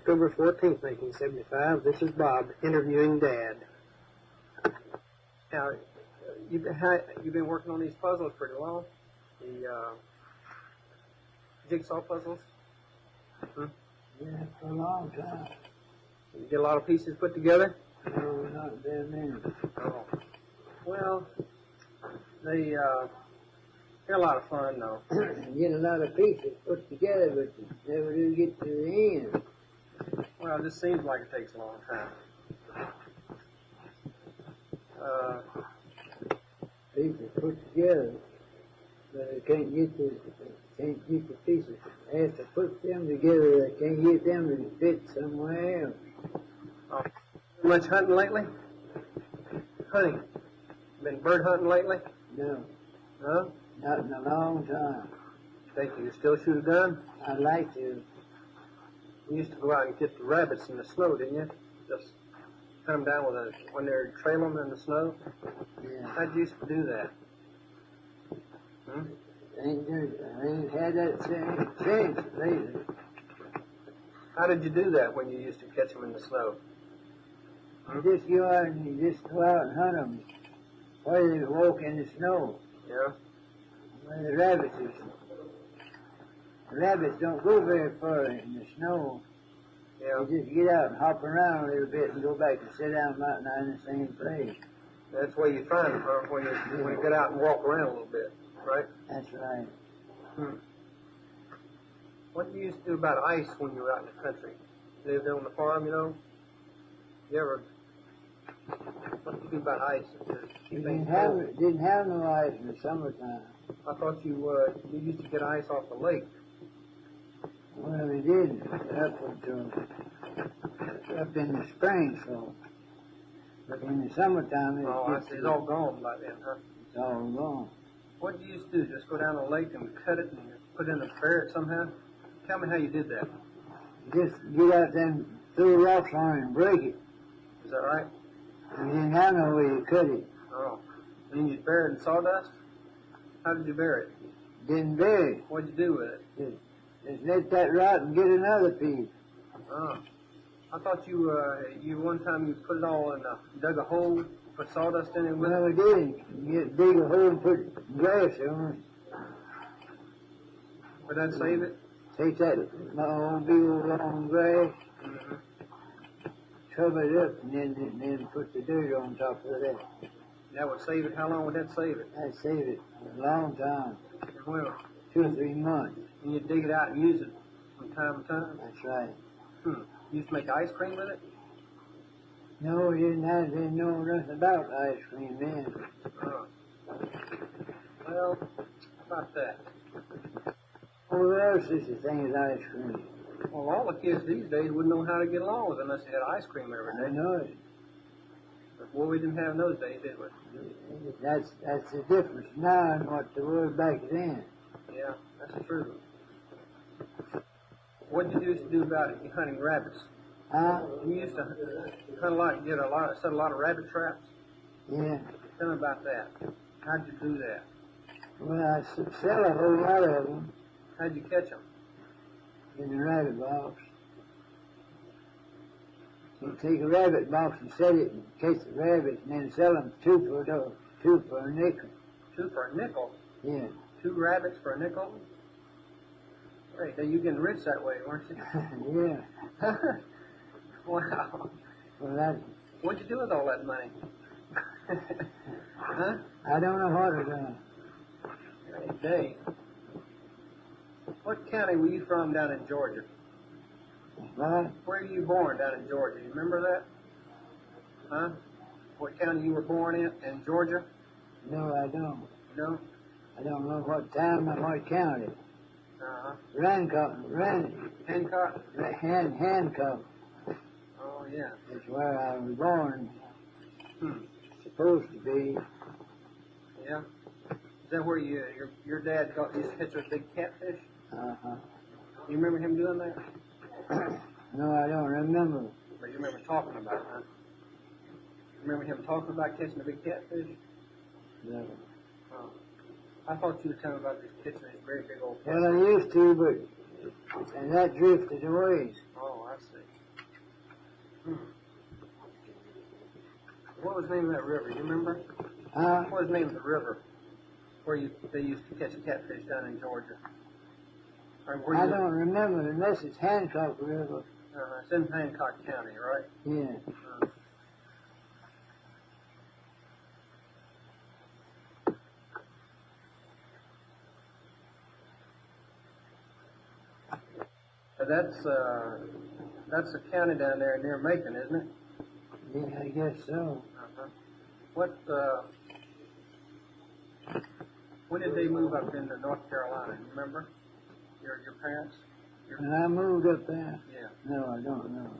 October 14th, 1975. This is Bob interviewing Dad. Now, you've been working on these puzzles pretty long? The jigsaw puzzles? Yeah, for a long time. You get a lot of pieces put together? No, not very many. Oh. Well, they're a lot of fun, though. You get a lot of pieces put together, but you never do get to the end. Well, it just seems like it takes a long time. Pieces put together, but they can't get the pieces. They have to put them together. They can't get them to fit somewhere else. Oh. Much hunting lately? Hunting. Been bird hunting lately? No. Huh? Not in a long time. Think you still shoot a gun? I'd like to. You used to go out and get the rabbits in the snow, didn't you? Just hunt them down when they're trailing in the snow? Yeah. How'd you used to do that? I ain't had that chance lately. How did you do that when you used to catch them in the snow? You just go out and hunt them while they walk in the snow. Yeah? Where the rabbits don't go very far in the snow. Yeah. They just get out and hop around a little bit and go back and sit down about in the same place. That's where you find them, huh? When you get out and walk around a little bit, right? That's right. What did you used to do about ice when you were out in the country? You lived on the farm, you know? What did you do about ice? Didn't have no ice in the summertime. I thought you used to get ice off the lake. Well, we didn't up in the spring, so. But in the summertime, it's all gone by then, huh? It's all gone. What did you used to do? Just go down the lake and cut it and put it in a bury it somehow? Tell me how you did that. Just get out there and throw rocks on it and break it. Is that right? You didn't have no way to cut it. Oh. And then you bury it in sawdust? How did you bury it? Didn't bury it. What'd you do with it? Just let that rot and get another piece. Oh. I thought you one time you put it all in dug a hole, put sawdust in it with it? No, we didn't. You dig a hole and put grass on it. Would that save it? Take that old big old long grass, cover it up, and then put the dirt on top of that. That would save it? How long would that save it? That'd save it a long time. Well, 2 or 3 months. And you dig it out and use it from time to time? That's right. You used to make ice cream with it? No, we didn't know nothing about ice cream then. Oh. Well, how about that? Oh, there's such a thing as ice cream. Well, all the kids these days wouldn't know how to get along with it unless they had ice cream every day. I know it. But, well, we didn't have in those days, did we? That's the difference now and what there was back then. Yeah, that's true. What did you used to do about it? You hunting rabbits? Huh? You used to hunt a lot, set a lot of rabbit traps? Yeah. Tell me about that. How'd you do that? Well, I sell a whole lot of them. How'd you catch them? In the rabbit box. You take a rabbit box and set it and catch the rabbits and then sell them two for a nickel. 2 for a nickel? Yeah. 2 rabbits for a nickel? Great, you getting rich that way, weren't you? Yeah. Wow. Well, what'd you do with all that money? Huh? I don't know what to do. Great day. What county were you from down in Georgia? What? Where were you born down in Georgia? You remember that? Huh? What county you were born in Georgia? No, I don't. No? I don't know what town or what county. Uh-huh. Hancock. Hancock? Oh, yeah. That's where I was born. Supposed to be. Yeah? Is that where your dad used to catch those big catfish? Uh-huh. You remember him doing that? No, I don't remember. But you remember talking about it, huh? You remember him talking about catching the big catfish? No. Oh. I thought you were telling about this catching this very big old catfish. Well, I used to, but that drifted away. Oh, I see. Hmm. What was the name of that river? You remember? Huh? What was the name of the river where they used to catch catfish down in Georgia? Or where I don't remember unless it's Hancock River. It's in Hancock County, right? Yeah. That's a county down there near Macon, isn't it? Yeah, I guess so. What? When did they move up into North Carolina? You remember? Your parents? When I moved up there? Yeah. No, I don't know.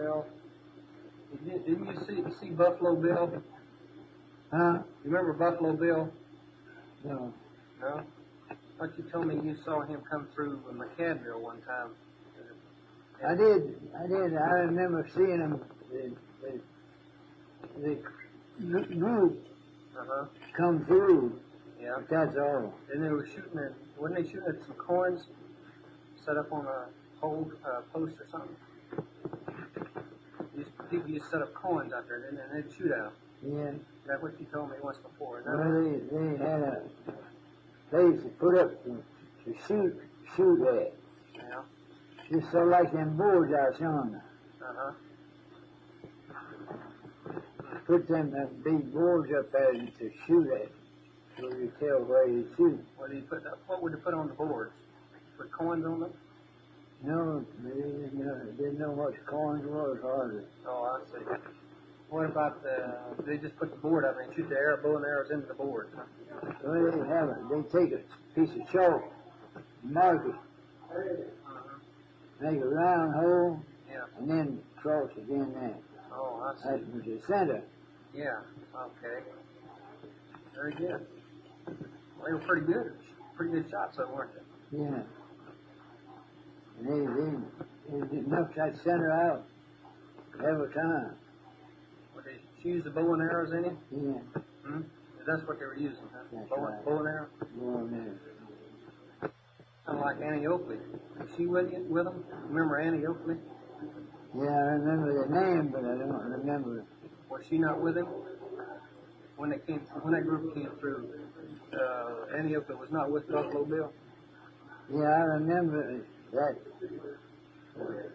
Well, didn't you see Buffalo Bill? Huh? You remember Buffalo Bill? No. No? But you told me you saw him come through McCadville one time. I did. I remember seeing him, the group come through. Yeah. But that's all. And they were wasn't they shooting at some coins set up on a pole, post or something? People used to set up coins out there, and they'd shoot out. Yeah. That's what you told me once before. Well, they had a place to put up to shoot at. Yeah. Just so like them boards I was showing. Put them big boards up there to shoot at, so you tell where you shoot. What would you put on the boards? Put coins on them? No, they didn't know what coins was hardly. Oh, I see. What about they just put the board up and shoot the bow and arrows into the board? Well, they have it. They take a piece of chalk, mark it, make a round hole, and then cross it in there. Oh, I see. That was the center. Yeah. Okay. Very good. Well, they were pretty good. Pretty good shots, though, weren't they? Yeah. And they knocked that center out every time. Would they use the bow and arrows in it? Yeah. Hmm? That's what they were using, huh? That's Bow right. and arrow? Bow and arrow. Kind of like Annie Oakley. Was she with them? Remember Annie Oakley? Yeah, I remember the name, but I don't remember. Was she not with him when that group came through? Annie Oakley was not with Buffalo Bill. Yeah, I remember that.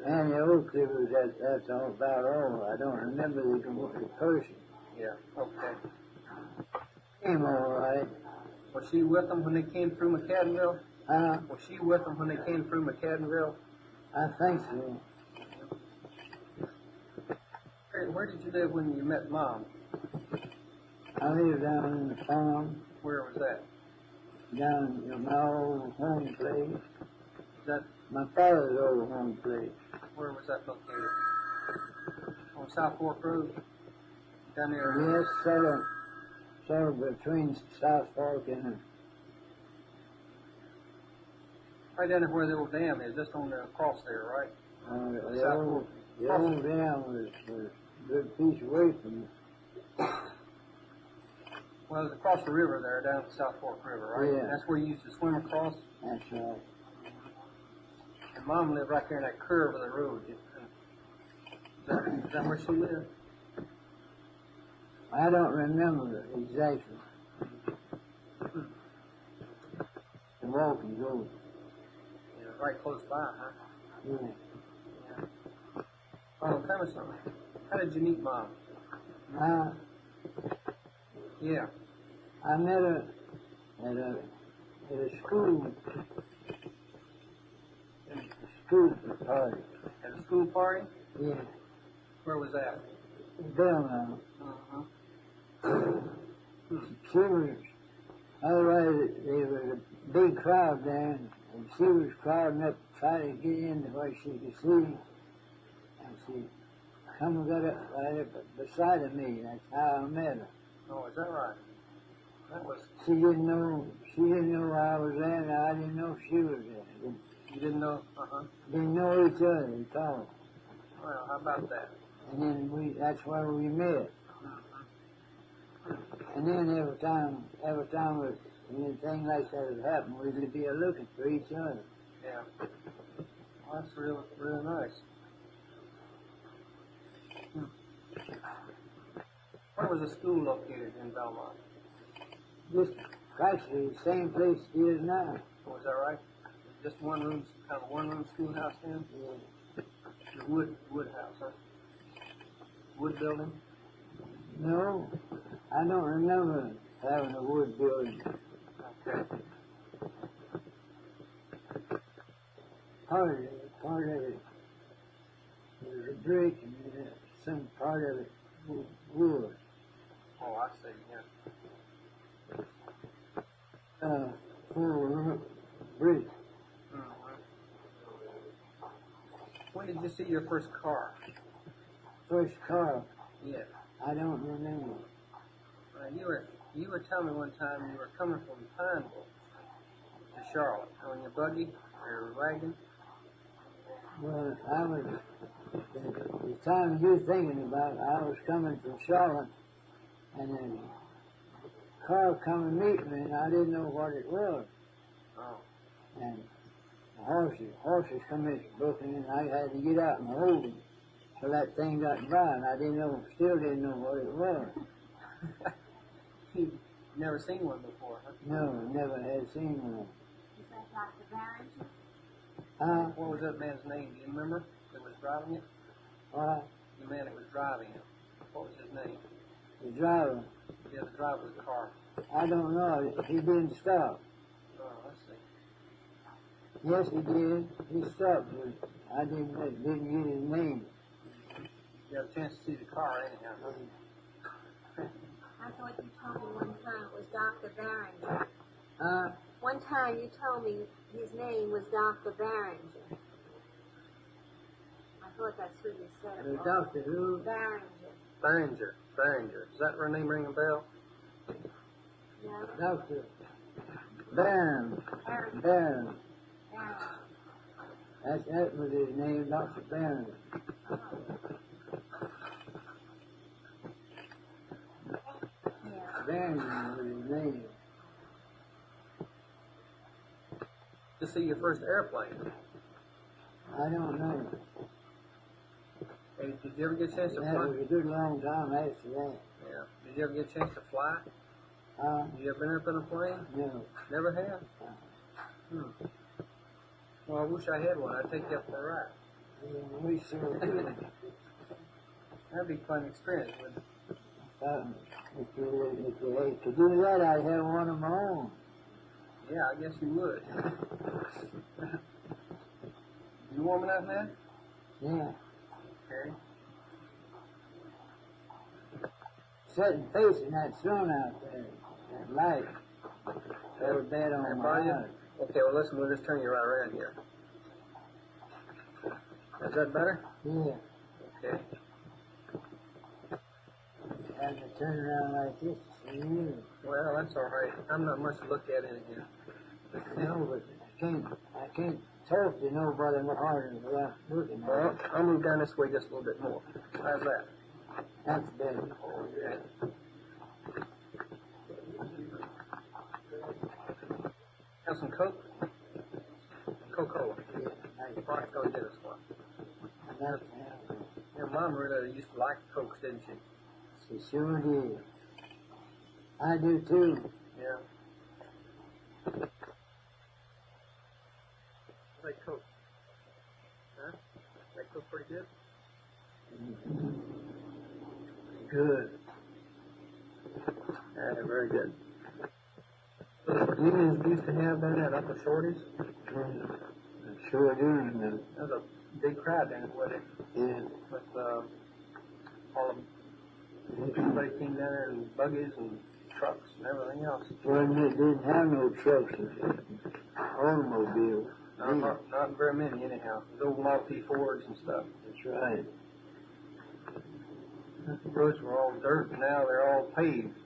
Annie Oakley was that's all about all. I don't remember the person. Yeah. Okay. Came all right. Was she with them when they came through McCaddenville? Was she with them when they came through McCaddenville? I think so. Where did you live when you met Mom? I lived down in the farm. Where was that? Down in my old home place. Is that my father's old home place. Where was that located? On South Fork Road? Down there? Yes, sort of between South Fork and right down there where the old dam is, just on the cross there, right? the old dam was a good piece away from me. Well, it's across the river there, down the South Fork River, right? Yeah. That's where you used to swim across? That's right. And Mom lived right there in that curve of the road. Is that where she lived? I don't remember exactly. The walking road. Yeah, right close by, huh? Yeah. Oh, tell me something. How did you meet Mom? Yeah. I met her at a school party. At a school party? Yeah. Where was that? Belmont. She was, otherwise there was a big crowd there, and she was crowding up trying to get in where she could see. And she come and got up right up beside of me. That's how I met her. Oh, is that right? That was. She didn't know I was there, and I didn't know she was there. You didn't know? Didn't know each other at all. Well, how about that? And then that's where we met. And then every time anything like that would happen, we'd be looking for each other. Yeah. Well, that's real nice. Where was the school located in Belmont? Just practically the same place it is now. Was that right? Just one room, kind of one room schoolhouse then? Yeah. The wood house, huh? Wood building? No, I don't remember having a wood building. Okay. Part of it was a brick, and then some part of it was wood. Oh, I see, yeah. Full brick. Mm-hmm. When did you see your first car? First car, Yeah. I don't remember. You were telling me one time you were coming from Pineville to Charlotte on your buggy or wagon. Well, I was, the time you're thinking about, I was coming from Charlotte, and then a car come and meet me, and I didn't know what it was. Oh. And the horses come in looking, and I had to get out and hold them. So that thing got by, and I still didn't know what it was. You've never seen one before, huh? No, never had seen one. Is that Dr. Barringer? What was that man's name? Do you remember? That was driving it? What? The man that was driving it. What was his name? The driver. Yeah, the driver of the car. I don't know. He didn't stop. Oh, I see. Yes, he did. He stopped, but I didn't get his name. You had a chance to see the car anyhow. I thought you told me one time it was Dr. Barringer. Huh? One time you told me his name was Dr. Barringer. I thought that's who you said The it was. doctor who? Barringer. Barringer. Does that name ring a bell? No? Doctor. Barron. Barringer. Barron. Barringer. That was his name, Dr. Barron. Oh. Yeah. Barron was his name. To see your first airplane. I don't know. Hey, did you ever get a chance to That fly? was a good long time after that. Yeah. Did you ever get a chance to fly? You ever been up in a plane? No. Never have? Well, I wish I had one. I'd take you up for a ride. We sure did. That'd be quite an experience, wouldn't it? If you had to do that, I'd have one of my own. Yeah, I guess you would. You warm enough, man? Yeah. Okay. Sitting facing that sun out there, that light. That was bad on my eyes. Okay, well listen, we'll just turn you right around here. Is that better? Yeah. Okay. Had to turn around like this to see you. Well, that's all right. I'm not much to look at in here. No, but I can't talk to nobody harder without looking at Well, it. I'll move down this way just a little bit more. How's that? That's better. Okay. Have some Coke? Coca-Cola. Yeah, Probably go get us one. I'd love to have one. Your mom really used to like Cokes, didn't she? She sure did. I do too. Yeah. Like Coke. Huh? Like Coke pretty good? Good. Very good. Unions used to have down at Upper Shorties. Sure do remember. There was a big crowd down with it. Yeah. With all of everybody came down there in buggies and trucks and everything else. Well, it didn't have no trucks and automobiles. Not very many anyhow. The old Model T Fords and stuff. That's right. The roads were all dirt, and now they're all paved.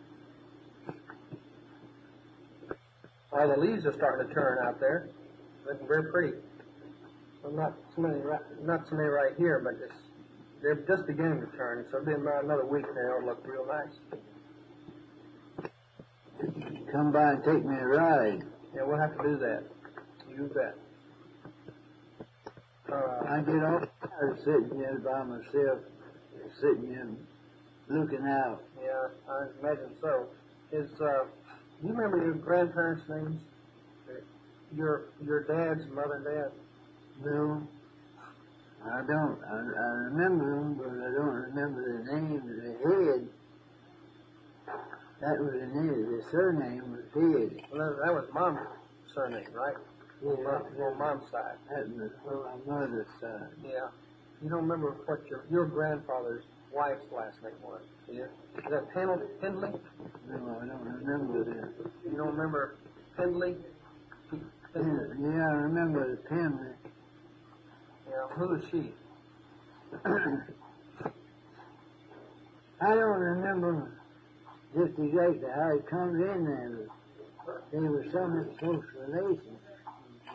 All the leaves are starting to turn out there. Looking very pretty. Well, not so many right here, but they're just beginning to turn. So it'll be about another week, and they'll look real nice. Come by and take me a ride. Yeah, we'll have to do that. You bet. I get off tired of sitting here by myself, sitting in looking out. Yeah, I imagine so. Do you remember your grandparents' names? Your dad's mother and dad? No, I don't. I remember them, but I don't remember the name of the head. That was the name. The surname was Head. Well, that was Mom's surname, right? Yeah, On Mom's side. that was on my mother's side. Yeah. You don't remember what your grandfather's wife's last name was, do you? Is that Pendley? No, I don't remember that. You don't remember Pendley? Yeah, I remember the pen. Yeah. Who is she? I don't remember just exactly how it comes in there. They were some close relations.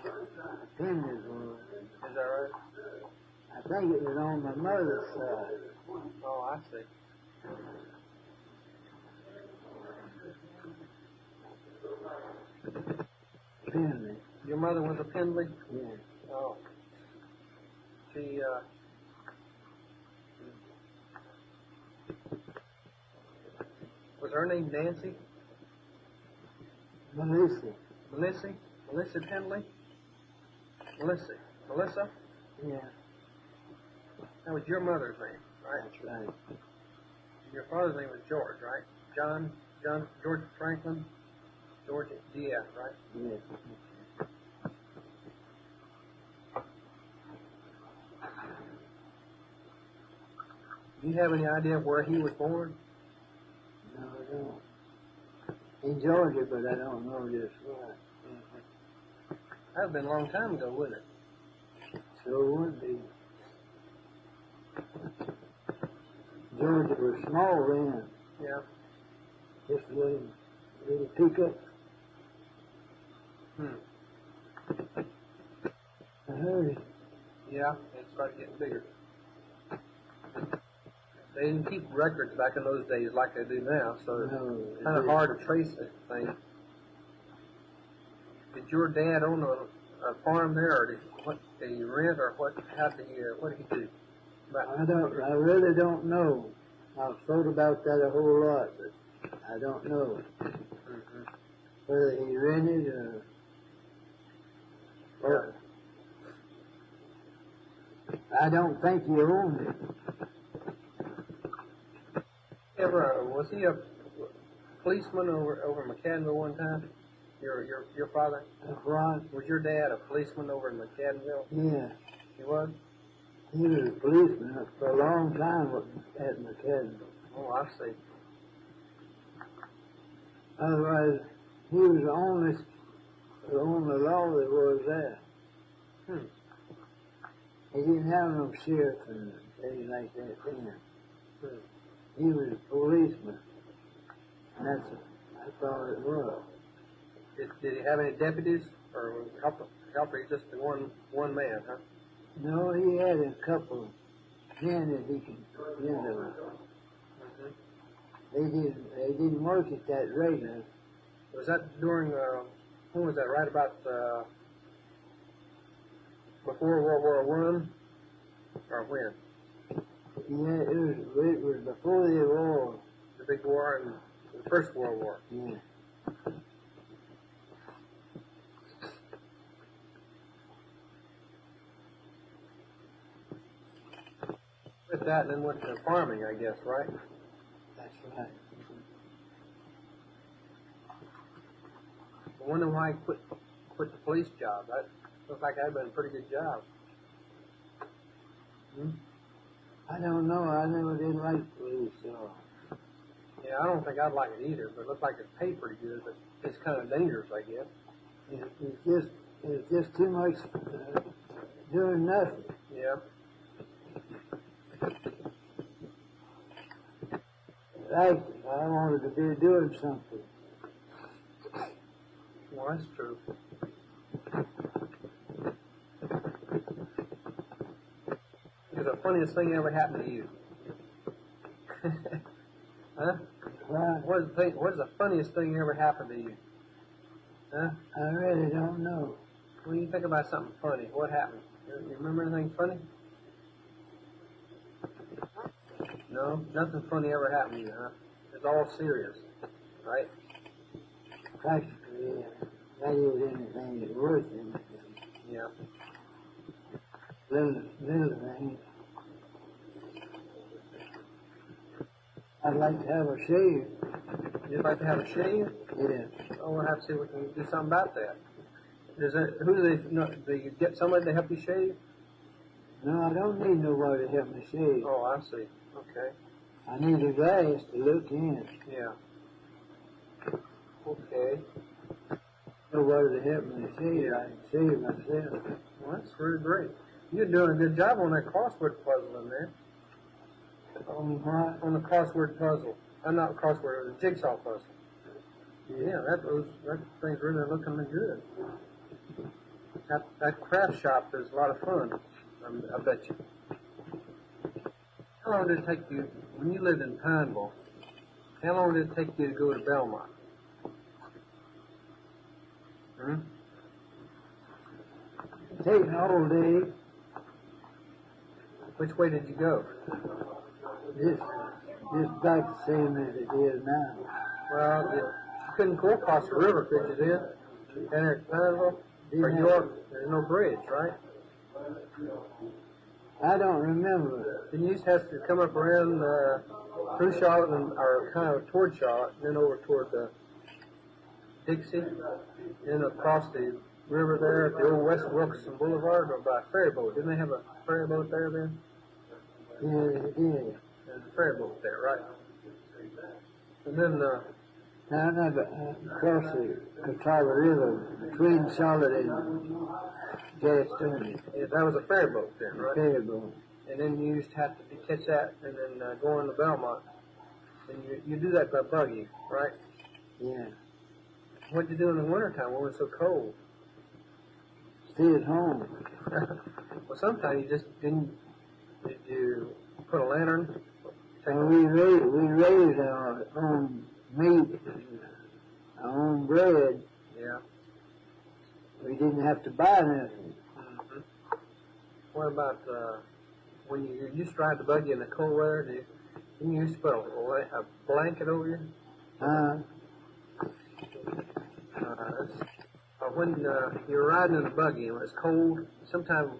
The Penders were. Is that right? I think it was on my mother's side. Oh, I see. Pendley. Your mother was a Pendley? Yeah. Oh. She, was her name Nancy? Melissa. Melissa? Melissa Pendley? Melissa? Yeah, That was your mother's name, right? that's right. Your father's name was George, right? George Franklin? George D.F., right? Yeah. Do you have any idea where he was born? No, I don't. In Georgia, but I don't know just where. That would have been a long time ago, wouldn't it? So it would be. Georgia was small then. Yeah. Just a little pickup. I heard it. Yeah, it started getting bigger. They didn't keep records back in those days like they do now, so it's kind of hard to trace that thing. Did your dad own a farm there, or did he rent, or what? What did he do? I really don't know. I've thought about that a whole lot, but I don't know whether he rented or I don't think he owned it. Was he a policeman over in McCaddenville one time? Your father? What? Was your dad a policeman over in McCaddenville? Yeah. He was? He was a policeman for a long time at McCaddenville. Oh, I see. Otherwise, he was the only law that was there. He didn't have no sheriff and things like that then. He was a policeman. And that's all it was. Did he have any deputies, or helper? He's just the one man, huh? No, he had a couple men that he could, They didn't work at that regular. Was that during, when was that, right about before World War I? Or when? Yeah, it was before the war. The big war and the First World War. Yeah. With that, and then went to farming, I guess, right? That's right. I wonder why he quit the police job. That looks like that'd been a pretty good job. I don't know. I never did like police job. Yeah, I don't think I'd like it either, but it looks like it's paid pretty good, but it's kind of dangerous, I guess. It's just too much doing nothing. Yeah. I wanted to be doing something. Well, that's true. Is the funniest thing ever happened to you? Huh? Right. What's the funniest thing ever happened to you? Huh? I really don't know. When you think about something funny, what happened? You remember anything funny? No, nothing funny ever happened to you, huh? It's all serious, right? Practically, yeah. That is anything that's worth anything. Yeah. Little things. I'd like to have a shave. You'd like to have a shave? Yeah. Oh, we'll have to see if we can do something about that. Who do they, no, do you get somebody to help you shave? No, I don't need nobody to help me shave. Oh, I see. Okay. I need a glass to look in. Yeah. Okay. Nobody to help me shave. I can shave myself. Well, that's really great. You're doing a good job on that crossword puzzle in there. On what? On the crossword puzzle. Not crossword, the jigsaw puzzle. Yeah, that thing's really looking good. That craft shop is a lot of fun, I bet you. How long did it take you, when you lived in Pineville, how long did it take you to go to Belmont? Hmm? Taking all day. Which way did you go? Just about the same as it is now. Well, you couldn't go across the river, could you then? Enter at Pineville? Or York? There's no bridge, right? I don't remember. Then you used to have to come up around through Charlotte, or kind of toward Charlotte, and then over toward Dixie, then across the river there at the old West Wilkerson Boulevard, or by a ferry boat. Didn't they have a ferry boat there then? Yeah, it is. There's a ferry boat there, right? And then, Now, I'm not across the Catawba River between Charlotte and Gastonia. yeah, that was a ferry boat then, right? Ferry boat. And then you used to have to catch that and then go on to Belmont. And you do that by buggy, right? Yeah. What'd you do in the wintertime when it was so cold? Stay at home. Well, sometimes you just did you put a lantern? And we raised our own meat, our own bread. Yeah. We didn't have to buy nothing. Mm-hmm. What about when you used to ride the buggy in the cold weather? Didn't you used to put a blanket over you? When you were riding in the buggy and it was cold, sometimes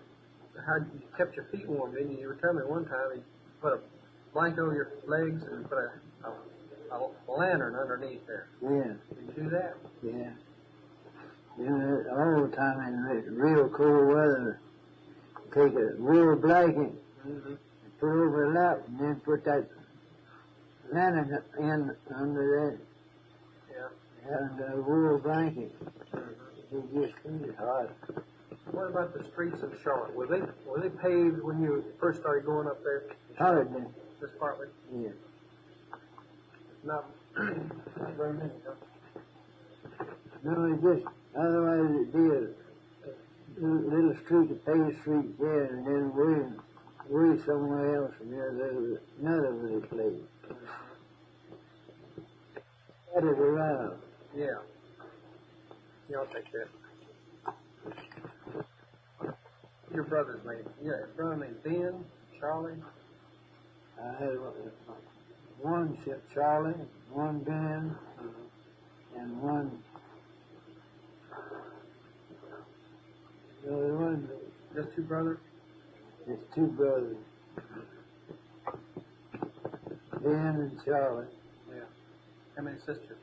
how you kept your feet warm, didn't you? You were telling me one time you put a blanket over your legs and put a lantern underneath there. Yeah. Did you do that? Yeah. Do it all the time in real cold weather. Take a wool blanket, Mm-hmm. put it over a lap, and then put that lantern in under Yeah. the wool blanket. Mm-hmm. It just feels hot. What about the streets of Charlotte? Were they paved when you first started going up there? Hardly. Just partly? Yeah. Not very many, huh? No, it just, otherwise it'd be a little street, a paved street there, and then we're somewhere else, and there's another little place. That is around. Yeah. Yeah, I'll take that. Your brother's name? Yeah, your brother named Ben, Charlie. I had one Charlie, one Ben, and one. The other one. Just two brothers? There's two brothers. Ben and Charlie. Yeah. How many sisters?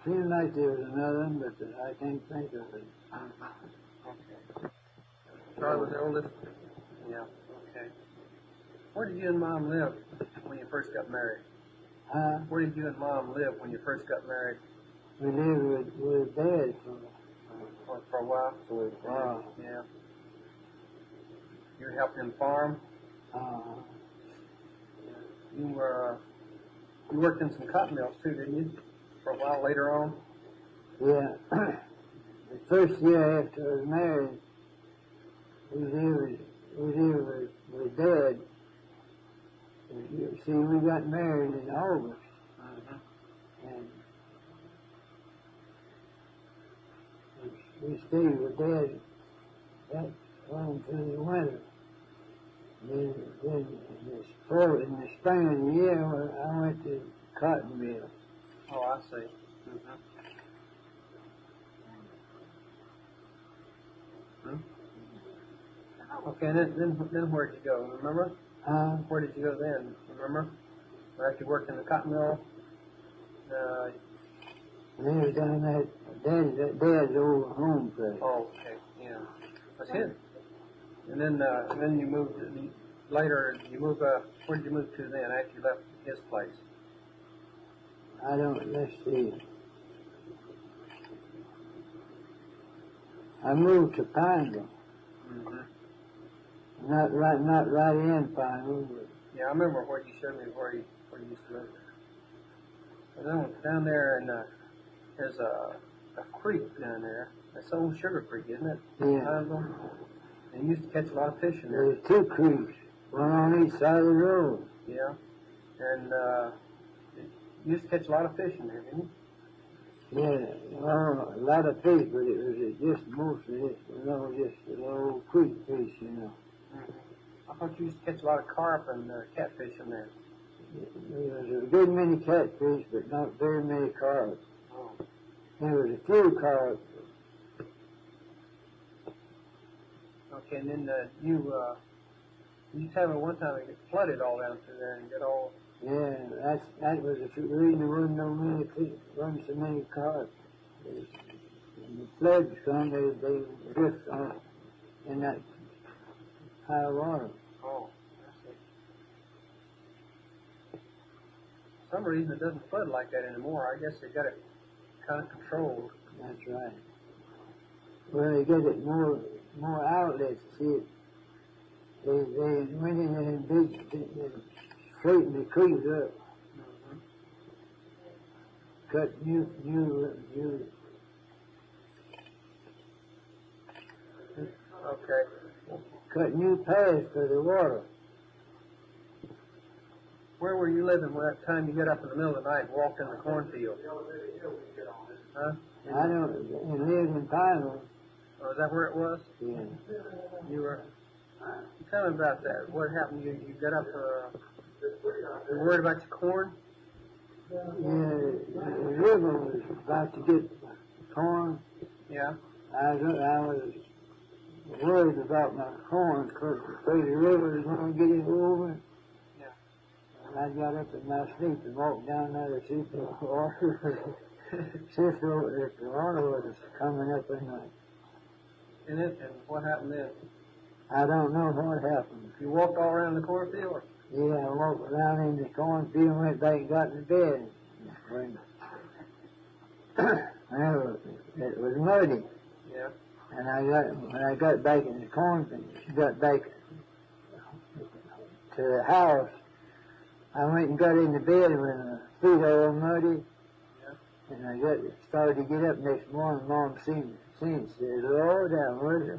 Seemed like there was another one, but I can't think of it. Okay. Charlie was the oldest? Yeah, okay. Where did you and Mom live when you first got married? Huh? Where did you and Mom live when you first got married? We lived with Dad For a while? for a while. Yeah. You helped him farm? You worked in some cotton mills too, didn't you? For a while later on? Yeah. The first year after I was married, we lived with Dad. See, we got married in August, and we stayed with Dad that on through the winter. Then in the spring of the year, I went to Cottonville. Oh, I see. Mm-hmm. Okay, and then where did you go? Remember? Where did you go then? Remember? After you worked in the cotton mill? They were down at Dad's old home place. Oh, okay, yeah. That's it. And then you moved, later, where did you move to then after you left his place? Let's see. I moved to Pineville. Mm-hmm. Not right in Pineville, but yeah, I remember where you showed me where you used to live. And then down there, and there's a creek down there. That's Old Sugar Creek, isn't it? yeah. And you used to catch a lot of fish in there. There's two creeks, one on each side of the road. Yeah, and you used to catch a lot of fish in there, didn't you? Yeah, well, a lot of fish, but it was just mostly just a little creek fish, you know. Mm-hmm. I thought you used to catch a lot of carp and catfish in there. There was a good many catfish, but not very many carp. Oh. There was a few carp. Okay, and then you tell me one time it get flooded all down through there and get all. Yeah, that was the reason there wasn't so many carp. When the floods come, they drift on in that high water. Oh, I see. For some reason it doesn't flood like that anymore. I guess they got it kind of controlled. That's right. Well, they get it more outlets. See, they went in there and straightened the creeks up. Mm-hmm. Cut new Okay. cut new paths for the water. Where were you living when that time you get up in the middle of the night and walked in the cornfield? Huh? I lived in Pineville. Oh, is that where it was? Yeah. You tell me about that. What happened? You got up, you were worried about your corn? Yeah, the river was about to get corn. Yeah. I was worried about my corn because the river was going to get it over. Yeah. And I got up in my sleep and walked down there to see if the water, if the water was coming up in the. And what happened then? I don't know what happened. You walked all around the cornfield? Yeah, I walked around in the cornfield, went back and got in bed. It was muddy. Yeah. And when I got back in the cornfield, got back to the house, I went and got in the bed with my feet all muddy. Yeah. And I started to get up next morning. Mom seen it. Said, Lord,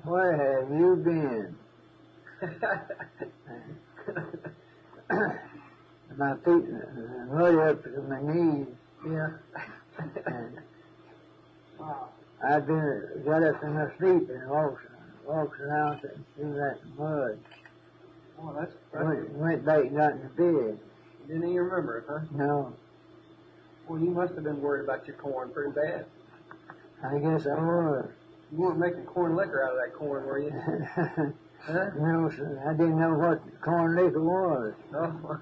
where have you been? My feet muddy up to my knees. Yeah. And I'd got up in my sleep and walked around through that mud. Oh, that's Went back and got in the bed. Didn't even remember it, huh? No, Well, you must have been worried about your corn pretty bad. I guess I was. You weren't making corn liquor out of that corn, were you? Huh? No, sir, I didn't know what corn liquor was. No.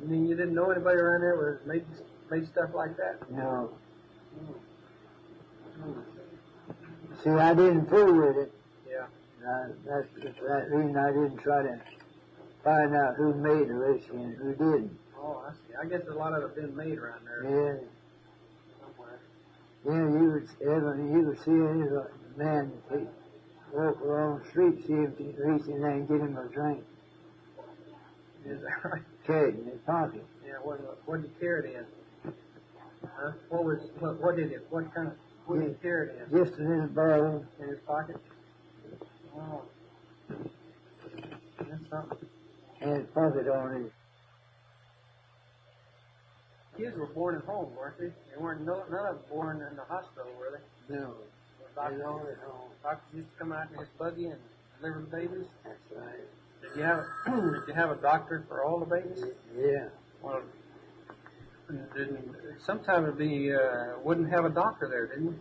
You mean you didn't know anybody around there was made stuff like that? No. See, I didn't fool with it. Yeah. That's that reason I didn't try to find out who made the whiskey and who didn't. Oh, I see. I guess a lot of it been made around there Yeah. somewhere. Yeah, you would see a man walk along the street, see him reach in there and get him a drink. Is that right? Carry it in his pocket. Yeah. What did you carry it in? Huh? What did you carry it in? Just a little bottle. In his pocket? Oh. That's something. And his pocket on it. Kids were born at home, weren't they? They weren't none of them born in the hospital, were they? No. His own at home. Doctors used to come out in his buggy and deliver the babies. That's right. Did you have did you have a doctor for all the babies? Yeah. Well, sometimes it'd be wouldn't have a doctor there, didn't you?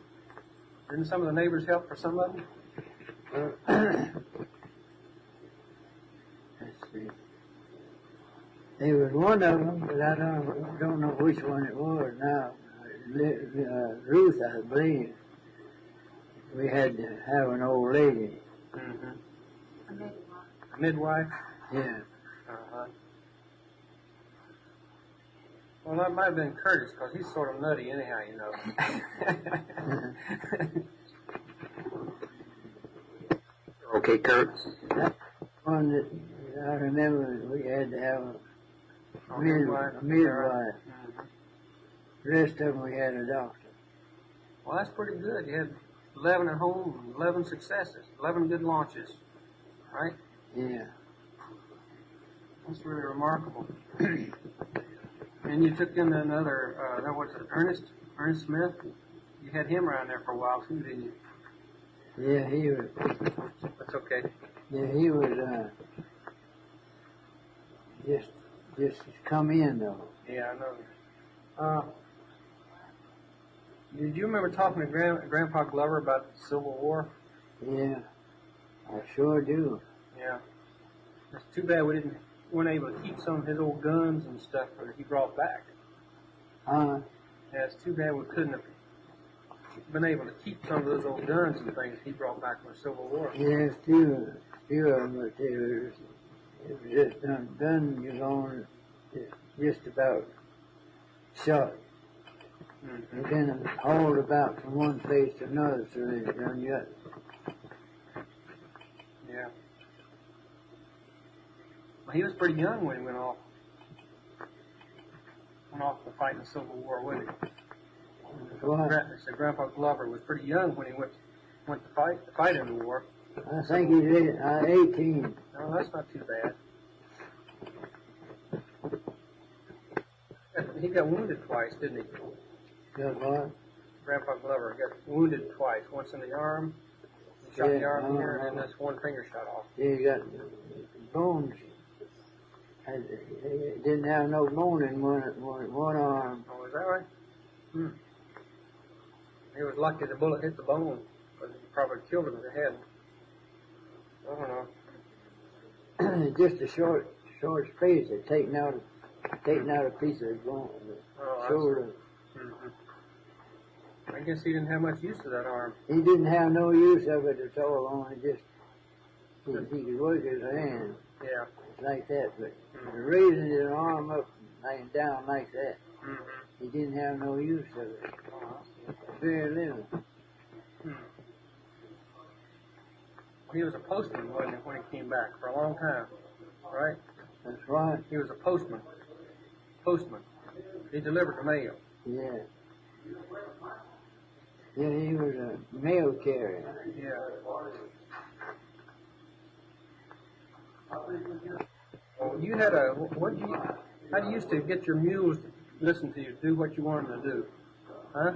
Didn't some of the neighbors help for some of them? Let's see. There was one of them, but I don't know which one it was now. Ruth, I believe. We had to have an old lady. Mm-hmm. A midwife. A midwife? Yeah. Uh-huh. Well, that might have been Curtis, because he's sort of nutty anyhow, you know. Okay, Kurt. That one that I remember we had to have a midwife. Mm-hmm. The rest of them we had a doctor. Well, that's pretty good. You had 11 at home, 11 successes, 11 good launches, right? Yeah. That's really remarkable. And you took in another, what was it, Ernest Smith? You had him around there for a while too, didn't you? Yeah, he was. That's okay. Yeah, he was. Just come in though. Yeah, I know. Did you remember talking to Grandpa Glover about the Civil War? Yeah, I sure do. Yeah. It's too bad we weren't able to keep some of his old guns and stuff that he brought back. Huh? Yeah, it's too bad we couldn't have been able to keep some of those old guns and things he brought back from the Civil War. Yeah, few of them, but it was just done, you know, just about shot. Mm-hmm. And then hauled about from one place to another, so they done yet. Yeah. Well, he was pretty young when he went off to fight in the Civil War, wasn't he? What? So Grandpa Glover was pretty young when he went to fight in the war. I think he did 18. No, that's not too bad. He got wounded twice, didn't he? Got what? Grandpa Glover got wounded twice. Once in the arm, he shot the arm here, and then this one finger shot off. Yeah, he got bones. He didn't have no bone in one arm. Oh, is that right? Hmm. He was lucky the bullet hit the bone, but it probably killed him in the head. I don't know. Just a short space. They'd taken out a piece of his bone, the shoulder. Mm-hmm. I guess he didn't have much use of that arm. He didn't have no use of it at all. Only just he could work his hand. Yeah. Like that, but raising his arm up and down like that, Mm-hmm. he didn't have no use of it. Very little. He was a postman, wasn't he, when he came back for a long time, right? That's right. He was a postman. Postman. He delivered the mail. Yeah. Yeah, he was a mail carrier. Yeah. Well, you had how do you used to get your mules to listen to you, do what you wanted to do? Huh?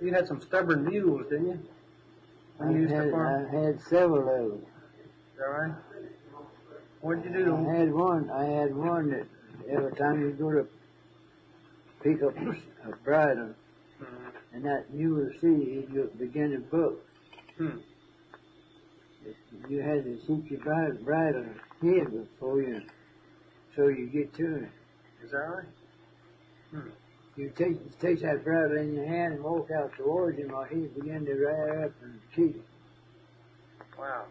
You had some stubborn mules, didn't you? When you used to farm? I had several of them. Is that right? What did you do? I had one that every time you go to pick up a bridle, and that mule would see, he'd begin to book. You had to keep your bridle here before so you get to it. Is that right? You take that bridle in your hand and walk out towards him, or he'd begin to rear up and kick. Wow.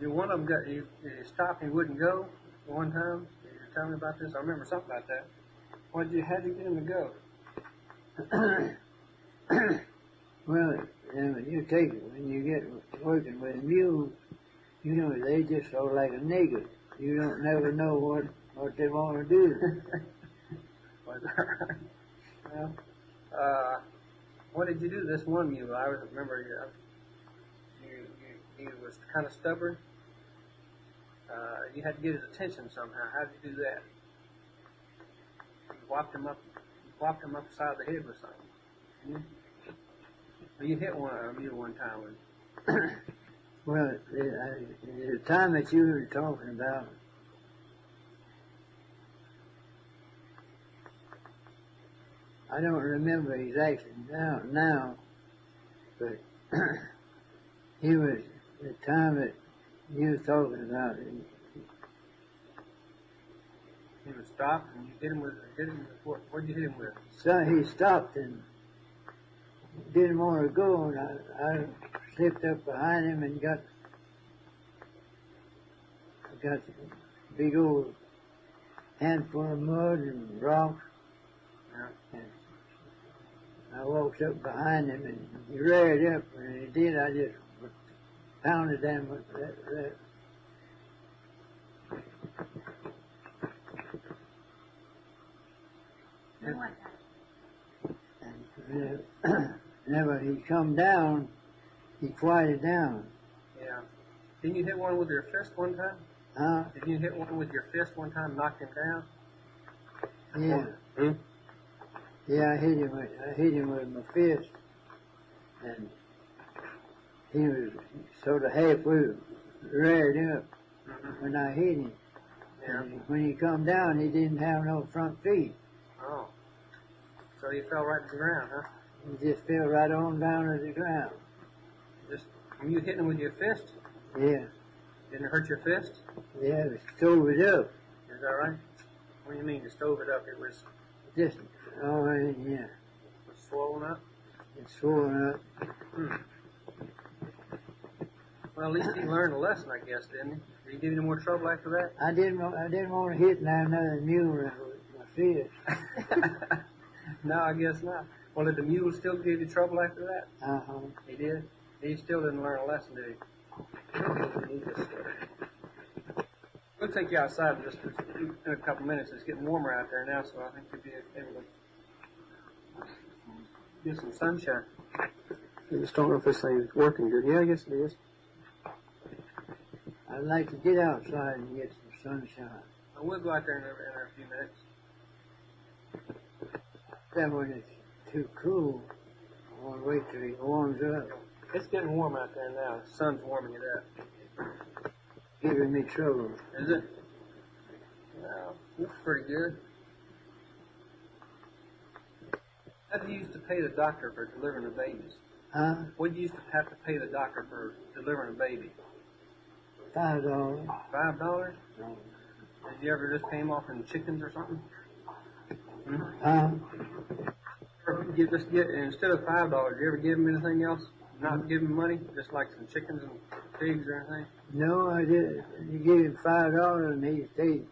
One of them you stopped and he wouldn't go one time. You were telling me about this. I remember something about that. How'd you get him to go? Well, when you get working with a mule, you know, they just sort of like a nigger. You don't never know what they want to do. Was that right? Well, what did you do to this one mule? I remember he was kind of stubborn. You had to get his attention somehow. How did you do that? You whopped him upside the head with something. Well, you hit one of them one time. Well, the time that you were talking about, I don't remember exactly now, but he was the time that you were talking about. He was stopped, and you hit him with what'd you hit him with? So he stopped and didn't want to go, and I slipped up behind him and got a big old handful of mud and rocks. Yeah. And I walked up behind him and he reared up, and he did. I just pounded him with that. And then when he come down, he quieted down. Yeah. Didn't you hit one with your fist one time? Huh? Did you hit one with your fist one time, knocked him down? Yeah. Hmm? Yeah, I hit him with my fist, and he was sort of halfway reared up when I hit him. Yeah. And when he come down, he didn't have no front feet. Oh. So he fell right to the ground, huh? He just fell right on down to the ground. Just when you hit him with your fist? Yeah. Didn't it hurt your fist? Yeah, it stove it up. Is that right? What do you mean you stove it up? It was Just, oh, yeah. swollen up? It's swollen up. Hmm. Well, at least he learned a lesson, I guess, didn't he? Did he give you any more trouble after that? I didn't want to hit another mule with my fist. No, I guess not. Well, did the mule still give you trouble after that? Uh-huh. He did? He still didn't learn a lesson, did he? We'll take you outside in just in a couple minutes. It's getting warmer out there now, so I think we'll be able to get some sunshine. I just don't know if this thing's working good. Yeah, I guess it is. I'd like to get outside and get some sunshine. We'll go out there in a few minutes. Then when it's too cool, I want to wait till it warms up. It's getting warm out there now. The sun's warming it up. Giving me trouble. Is it? Well, looks pretty good. How did you used to pay the doctor for delivering the babies? Huh? What did you used to have to pay the doctor for delivering a baby? $5. $5? No. Did you ever just pay him off in chickens or something? Hmm? Huh? Or instead of $5, you ever give him anything else? Not give him money, just like some chickens and pigs or anything? No, I didn't. You gave him $5 and he stayed.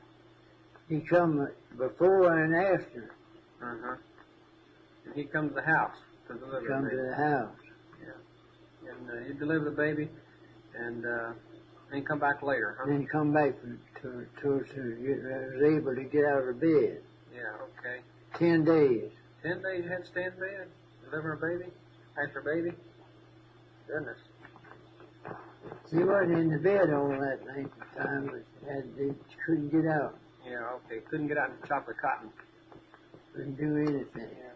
He come before and after. Uh-huh. And he'd come to the house to deliver the Come baby. to the house. Yeah. And he'd deliver the baby and then come back later, huh? Then come back to was able to get out of bed. Yeah, okay. 10 days. 10 days you had to stay in bed, deliver a baby, after a baby? Goodness. He wasn't in the bed all that length of time, but he couldn't get out. Yeah, okay. Couldn't get out and chop the cotton. Couldn't do anything. Yeah.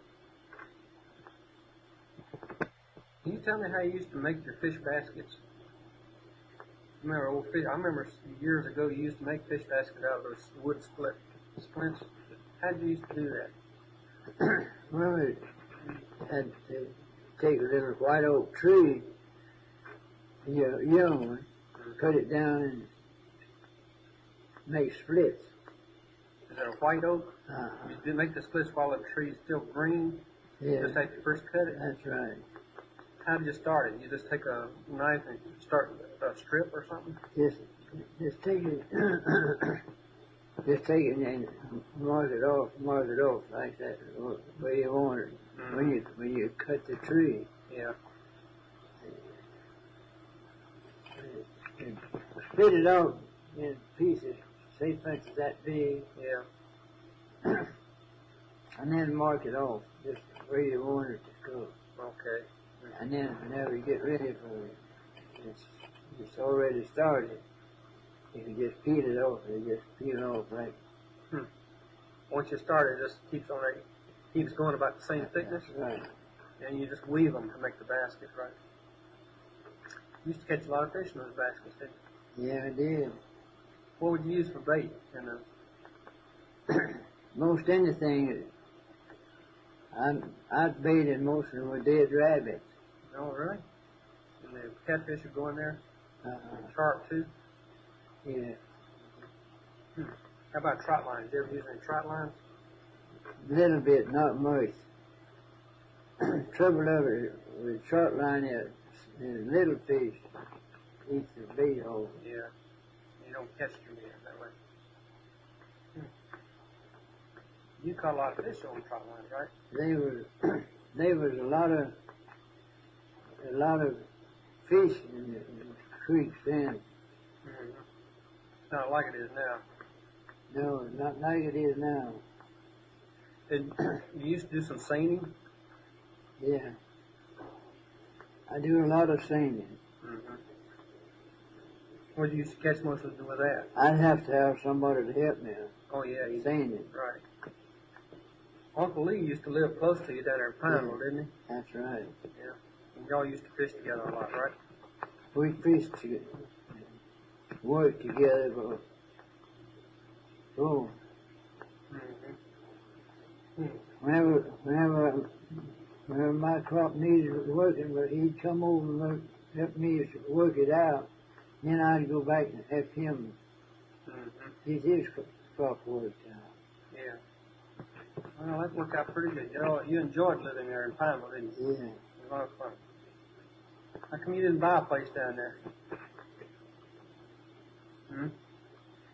Can you tell me how you used to make your fish baskets? Remember old fish? I remember years ago you used to make fish baskets out of those wood splints. How did you used to do that? Well, it had to take a little white oak tree, young one, cut it down and make splits. Is it a white oak? Uh-huh. You did make the splits while the tree's still green? Yeah, Just after you first cut it? that's right. How did you start it? You just take a knife and start a strip or something? Just take it, just take it and mark it off like that, the way you want it. Mm-hmm. When you cut the tree, Yeah. and split it out in pieces, say much as that big, Yeah. and then mark it off just the way you want it to go. Okay. And then whenever you get ready for it, it's already started. You can just peel it off. You just peel it off right. Once you start it, just keeps on. Keeps going about the same thickness. Right. And you just weave them to make the basket, right? You used to catch a lot of fish in those baskets, didn't you? Yeah, I did. What would you use for bait in those? Most anything, I'd baited most of them with dead rabbits. Oh, really? And the catfish would go in there? Uh-huh. And sharp, too? Yeah. How about trot lines? You ever use any trot lines? Little bit, not much. Trouble of it with short line is little fish eat the bait hole. Yeah. You don't catch too many that way. You caught a lot of fish on trot lines, right? There was a lot of fish in the creeks then. Mm-hmm. It's not like it is now. No, not like it is now. And you used to do some seining? Yeah. I do a lot of singing. Mm-hmm. What did you used to catch most of it with that? I'd have to have somebody to help me Oh, yeah. You singing. Right. Uncle Lee used to live close to you down there in Pineville, didn't he? That's right. Yeah. And y'all used to fish together a lot, right? We fished together, worked together, but Mm-hmm. whenever my crop needed working, but he'd come over and help me work it out. Then I'd go back and help him get his crop worked out. Yeah. Well, that worked out pretty good. You know, you enjoyed living there in Pineville, didn't you? Yeah. It was a lot of fun. How come you didn't buy a place down there? Hmm?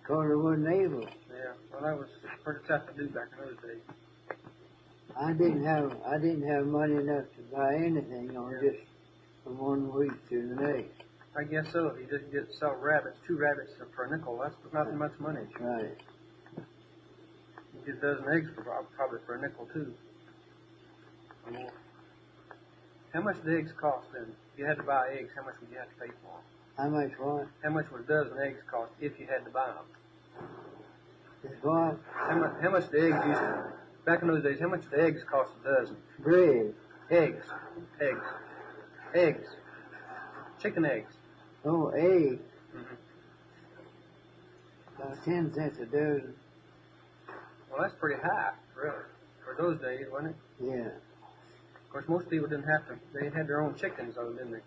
Because I wasn't able. Yeah. Well, that was pretty tough to do back in those days. I didn't have money enough to buy anything on just from one week to the next. I guess so. If you just get sell rabbits, 2 rabbits for a nickel, that's not much money. Right. You get a dozen eggs for probably for a nickel too. Or more. How much did eggs cost then? If you had to buy eggs, how much would you have to pay for them? How much what? How much would a dozen eggs cost if you had to buy them? Is what? How much the eggs used to, back in those days, how much the eggs cost a dozen? Bread. Eggs. Chicken eggs. Oh, eggs. Mm-hmm. About 10 cents a dozen. Well, that's pretty high, really, for those days, wasn't it? Yeah. Of course, most people didn't have to, they had their own chickens, though, didn't they?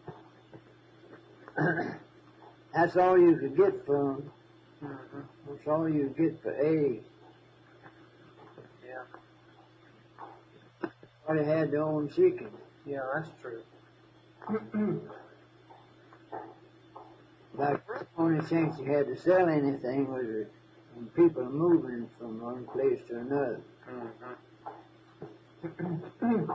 That's all you could get for them. Mm-hmm. That's all you could get for eggs. Yeah. Or they had their own chicken. Yeah, that's true. Like, the only chance you had to sell anything was when people moving from one place to another. Mm-hmm.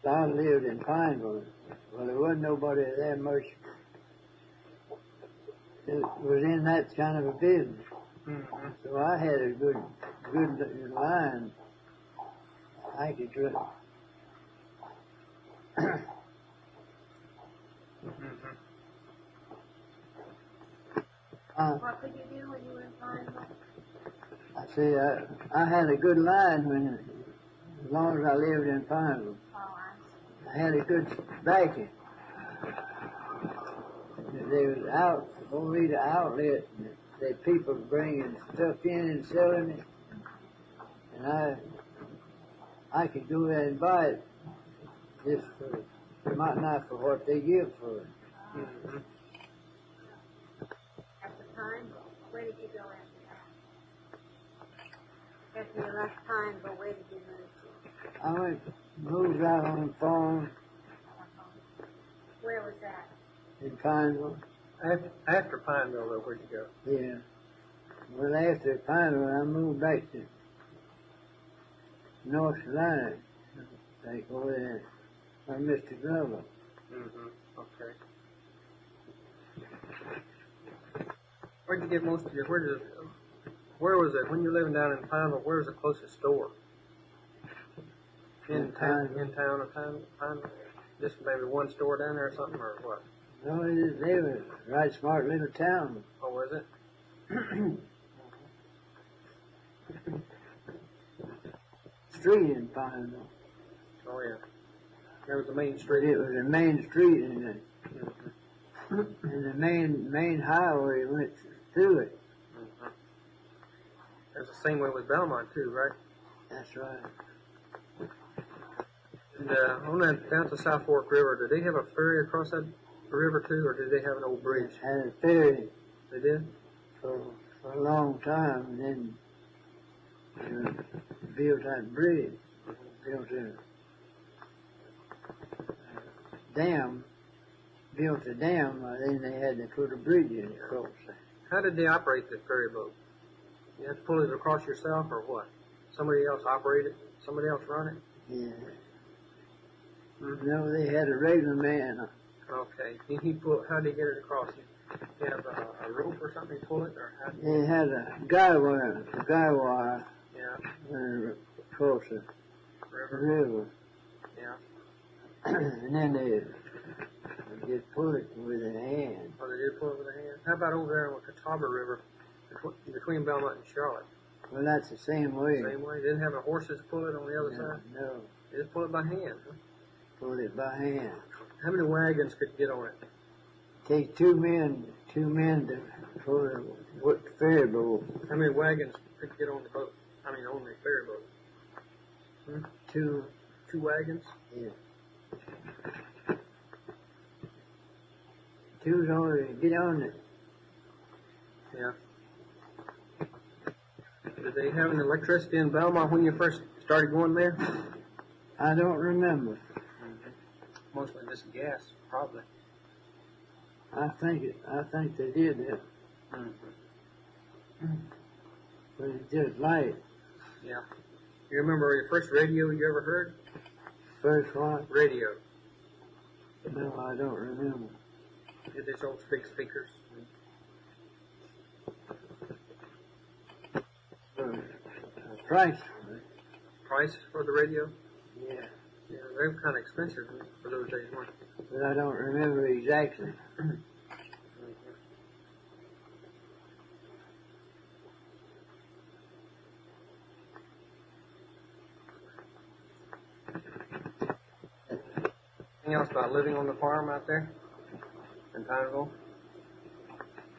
I lived in Pineville. Well, there wasn't nobody there much that was in that kind of a business. Mm-hmm. So I had a good line. I could drill. Mm-hmm. What could you do when you were in Pineville? I say I had a good line as long as I lived in Pineville. Oh, I see. I had a good backing. There was only the outlet that people bringing stuff in and selling it, and I could go there and buy it just not for what they give for it. Mm-hmm. At the time, where did you go after that? After you left Pineville, where did you move to? Moved out on the farm Where was that? in Pineville. After Pineville, though, where'd you go? Yeah. Well, after Pineville, I moved back to North Carolina, like over there by Mr. Glover. Mm-hmm. Okay. Where'd you get most of your, where was it, when you were living down in Pineville, where was the closest store? In town or Pineville? Just maybe one store down there or something, or what? No, they were right smart little town. Oh, was it? street in Pineville. Oh, yeah. There was the main But street. it was a main street, and the main highway went through it. Mm-hmm. It's the same way with Belmont, too, right? That's right. And on that, down to South Fork River, did they have a ferry across that river, too, or did they have an old bridge? Had a ferry They did? for a long time, and then built that bridge. Built a dam, then they had to put a bridge in across there. How did they operate the ferry boat? You have to pull it across yourself, or what? Somebody else operate it? Somebody else run it? Yeah. Mm-hmm. No, they had a regular man. Okay. How did he get it across? You have a rope or something to pull it, or how? They had a guy wire Yeah. Across the river. Yeah. And then they just pull it with a hand. Oh, they did pull it with a hand. How about over there on the Catawba River, between Belmont and Charlotte? Well, that's the same way. Same way. They didn't have the horses pull it on the other side. No, They just pull it by hand. Huh? pull it by hand. How many wagons could get on it? Take two men to pull the ferry boat. How many wagons could get on the boat? I mean, on the ferry boat. Two. 2 wagons. Yeah. Two's only to get on it. Yeah. Did they have an electricity in Belmont when you first started going there? I don't remember. Mostly just gas, probably. I think they did that. But it's just light. Yeah. You remember your first radio you ever heard? First one? Radio. No, I don't remember. Did these old big speakers? Price. Price for the radio? Yeah. Yeah, they were kind of expensive for those days, weren't they? But I don't remember exactly. Anything else about living on the farm out there in Pineville?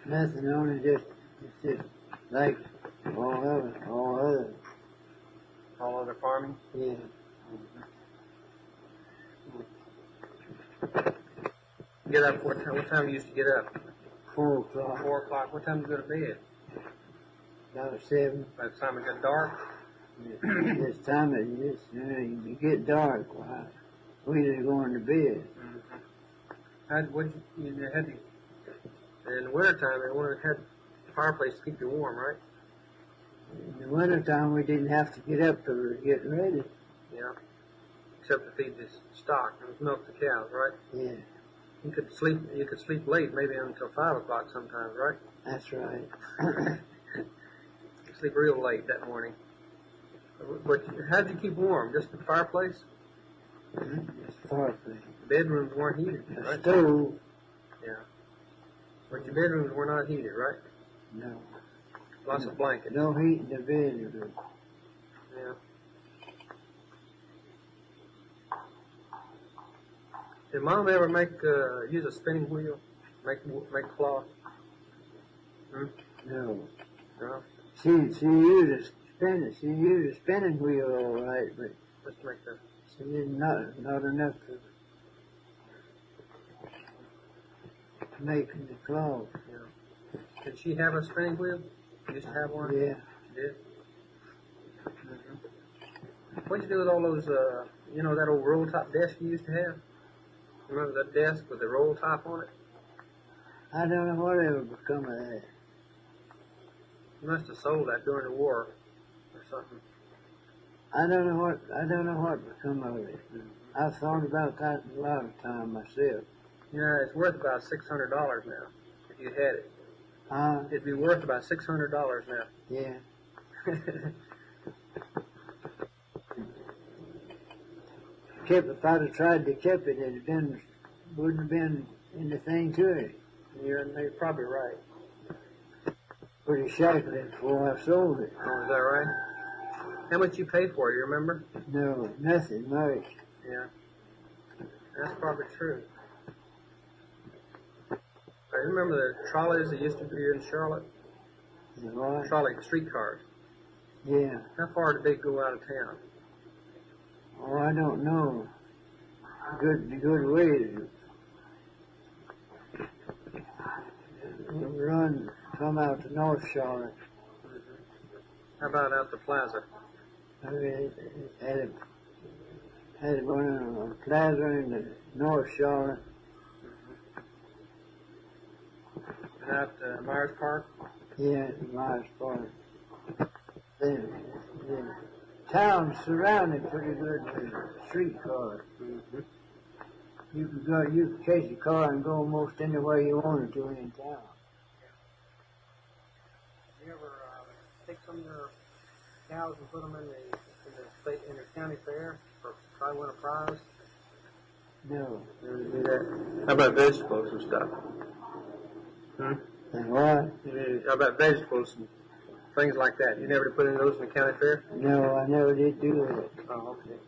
Nothing, only just like all Other farming? yeah. Get up, what time you used to get up? 4 o'clock, 4 o'clock. What time do you go to bed? about 7. By the time it got dark? This time you get dark. We just going to bed. You had to, in the wintertime, they had a fireplace to keep you warm, right? In the wintertime, we didn't have to get up till we were getting ready. Yeah. Except to feed the stock and milk the cows, right? Yeah, You could sleep late, maybe until 5 o'clock sometimes, right? that's right. Sleep real late that morning. But how'd you keep warm? Just the fireplace? It's fireplace. Bedrooms weren't heated, A right? stove? Yeah. But your bedrooms were not heated, right? No. Lots of blankets. No heat in the bedroom. Yeah. Did Mom ever use a spinning wheel? Make cloth? No. No? She used a spinning wheel all right, but Just to make the... she did not enough to make the cloth. Yeah. Did she have a spinning wheel? You used to have one? Yeah. She did? What'd you do with all those, that old roll top desk you used to have? Remember that desk with the roll top on it? I don't know whatever become of that. You must have sold that during the war or something. I don't know what become of it. I've thought about that a lot of time myself. It's worth about $600 now if you had it. It'd be worth about $600 now. Yeah. If I'd have tried to keep it, wouldn't have been anything to it. You're probably right. Pretty shackly before I sold it. Oh, is that right? How much you pay for it, you remember? No, nothing much. Yeah. That's probably true. I remember the trolleys that used to be here in Charlotte? The what? Trolley streetcars. Yeah. How far did they go out of town? Oh, I don't know. Good way to run, come out to North Charlotte. How about out the plaza? I mean, had one on a plaza in the North Charlotte. And out Myers Park? Yeah, Myers Park. The town's surrounded pretty good with streetcars. Mm-hmm. You could take your car and go almost anywhere you wanted to in town. You ever take some of your cows and put them in the county fair for try to win a prize? No. Never do that. How about vegetables and stuff? And what? How about vegetables and things like that? You never put in those in the county fair? No, I never did do it. Oh, okay.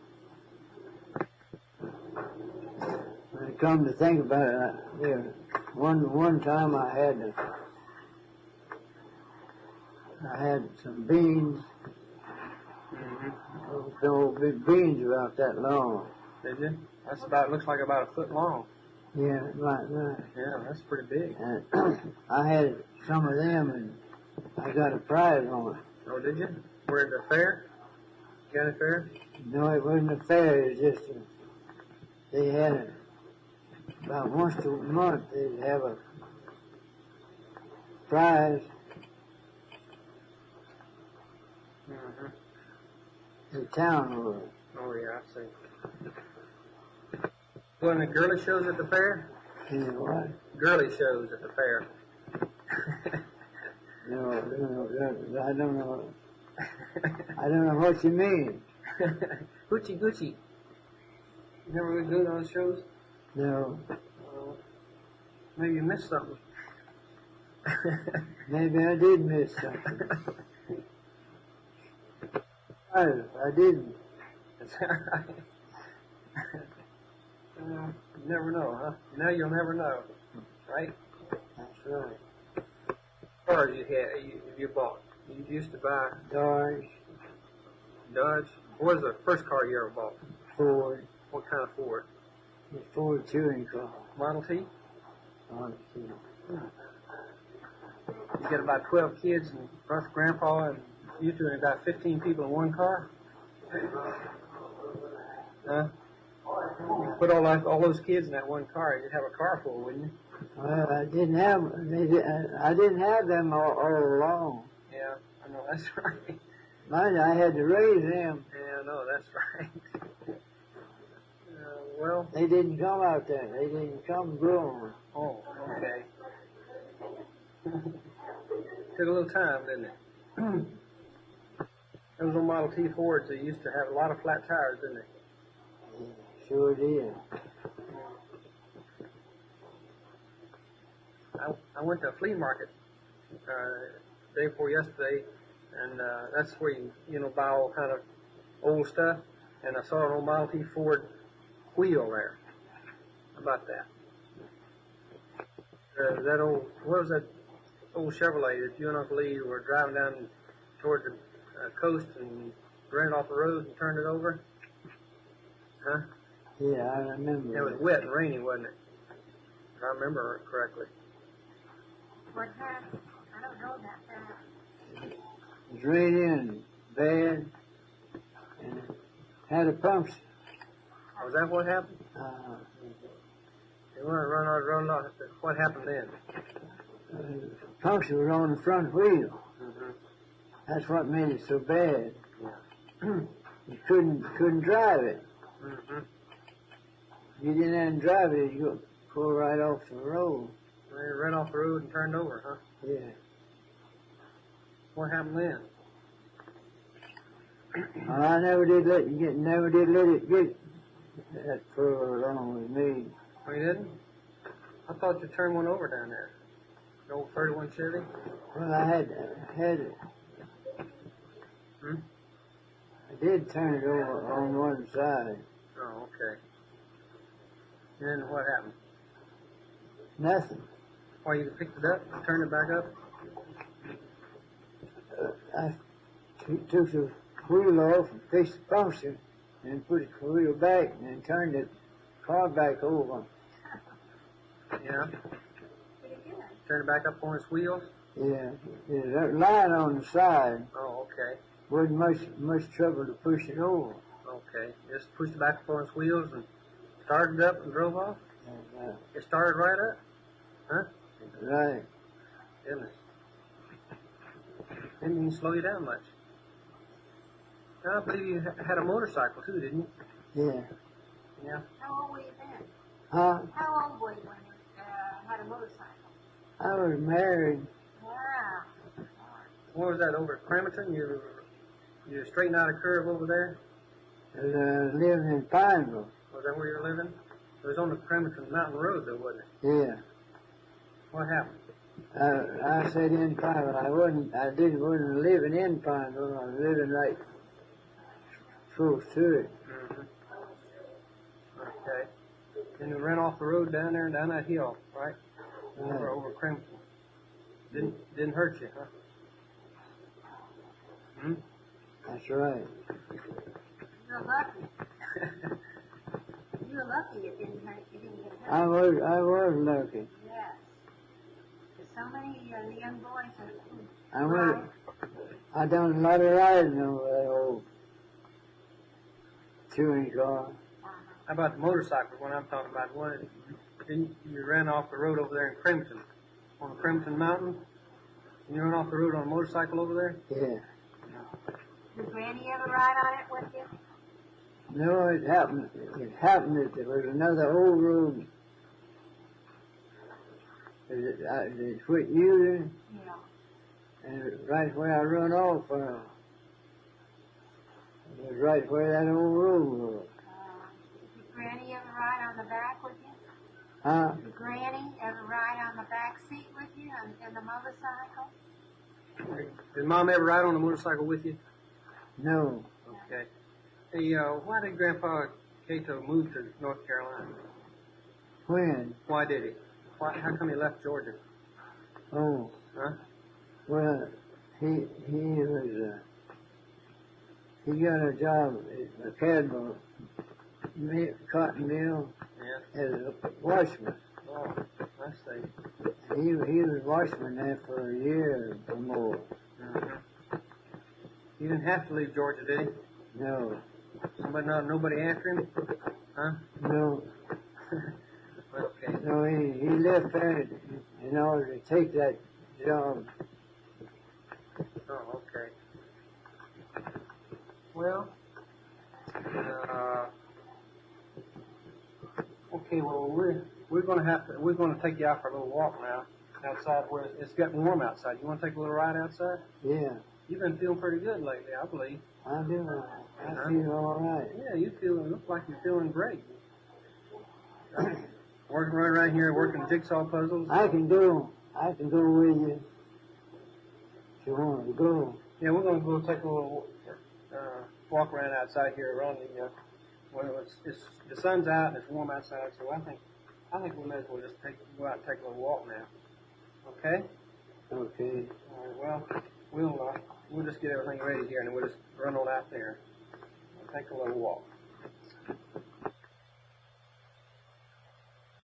When it come to think about it, one time I had some beans. Mm-hmm. Those big beans about that long. Did you? Looks like about a foot long. Yeah, right. Yeah, that's pretty big. And I had some of them, and I got a prize on it. Oh, did you? We're at the fair? County fair? No, it wasn't a fair. It was just they had it about once a month. They'd have a prize. Mm-hmm. The town was. Oh, yeah, I see. One of the girly shows at the fair? You know what? Girly shows at the fair. No, I don't know. I don't know what you mean. Hoochie Goochie. You never really do those shows? No. Maybe you missed something. Maybe I did miss something. I didn't. You never know, huh? Now you'll never know, right? That's right. Cars you bought? You used to buy Dodge, What was the first car you ever bought? Ford, What kind of Ford? the Ford touring car. Model T? Honestly. You got about 12 kids and grandpa and you two and about 15 people in one car? Huh? You put all those kids in that one car, you'd have a car full, wouldn't you? Well, I didn't have them all along. Yeah, I know, that's right. Mind, I had to raise them. Yeah, I know, that's right. Well, They didn't come out there. They didn't come grown. oh, okay. Took a little time, didn't it? Those old Model T Fords, they used to have a lot of flat tires, didn't they? Sure did. I went to a flea market day before yesterday, and that's where you buy all kind of old stuff. And I saw an old Model T Ford wheel there. How about that? That old, what was that old Chevrolet that you and Uncle Lee were driving down toward the coast and ran it off the road and turned it over? Huh? Yeah, I remember. It was wet and rainy, wasn't it? If I remember correctly. What happened? I don't know about that. It was raining and bad, and had a puncture. Was that what happened? They weren't running off. What happened then? Puncture was on the front wheel. Mm-hmm. That's what made it so bad. Yeah. You couldn't drive it. Mm-hmm. You didn't have to drive it, you go right off the road. They ran off the road and turned over, huh? Yeah. What happened then? Well, I never did let it get that far along with me. Oh, you didn't? I thought you turned one over down there. The old 31 Chevy? Well, I had it. Hmm? I did turn it over on one side. Oh, okay. And then what happened? Nothing. Why, you picked it up and turned it back up? I took the wheel off and fixed the puncture and put the wheel back and then turned the car back over. Yeah. Pretty good. Turn it back up on its wheels? Yeah. There's a line on the side. Oh, okay. Wasn't much trouble to push it over. Okay. Just pushed it back up on its wheels and started it up and drove off? And, It started right up? Huh? right. Goodness. Didn't even slow you down much. I believe you had a motorcycle too, didn't you? Yeah. Yeah. How old were you then? Huh? How old were you when you had a motorcycle? I was married. Wow. What was that, over at Cramerton? You straightened out a curve over there? I was living in Pineville. Was that where you were living? It was on the Cramerton Mountain Road though, wasn't it? Yeah. What happened? I said in Pineville. Wasn't living in Pineville. I was living right close to it. Mm-hmm. Okay. And you ran off the road down there and down that hill, right? Over Cramerton. Didn't hurt you, huh? Hmm? That's right. You're lucky. You're lucky it didn't hurt. You didn't get hurt. I was lucky. Yes. There's so many young boys I done a lot of riding over that old touring car. How about the motorcycle, when I'm talking about? You ran off the road over there in Cramerton, on the Cramerton Mountain? And you ran off the road on a motorcycle over there? Yeah. Did Granny ever ride on it with you? No, it happened that there was another old road that they quit using, Yeah. and right where I run off from, it was right where that old road was. Did Granny ever ride on the back with you? Huh? Did Granny ever ride on the back seat with you in the motorcycle? Did Mom ever ride on a motorcycle with you? No. Okay. Hey, why did Grandpa Cato move to North Carolina? When? Why did he? How come he left Georgia? Oh. Huh? Well, he got a job at a cotton mill Yeah. as a watchman. Oh, I see. He was watchman there for a year or more. Mm-hmm. He didn't have to leave Georgia, did he? No. Nobody after him? Huh? No. Okay. No, he left there in order to take that job. Oh, okay. Well, okay. Well, we're going to take you out for a little walk now outside where it's getting warm outside. You want to take a little ride outside? Yeah. You've been feeling pretty good lately, I believe. I do. I feel all right. Yeah, look like you're feeling great. Working right here, working jigsaw puzzles. I can go with you if you want to go. Yeah, we're going to go take a little walk around outside here around the. Well, the sun's out and it's warm outside, so I think we may as well just go out and take a little walk now. Okay. Okay. All right. Well, we'll just get everything ready here and then we'll just run on out there and take a little walk.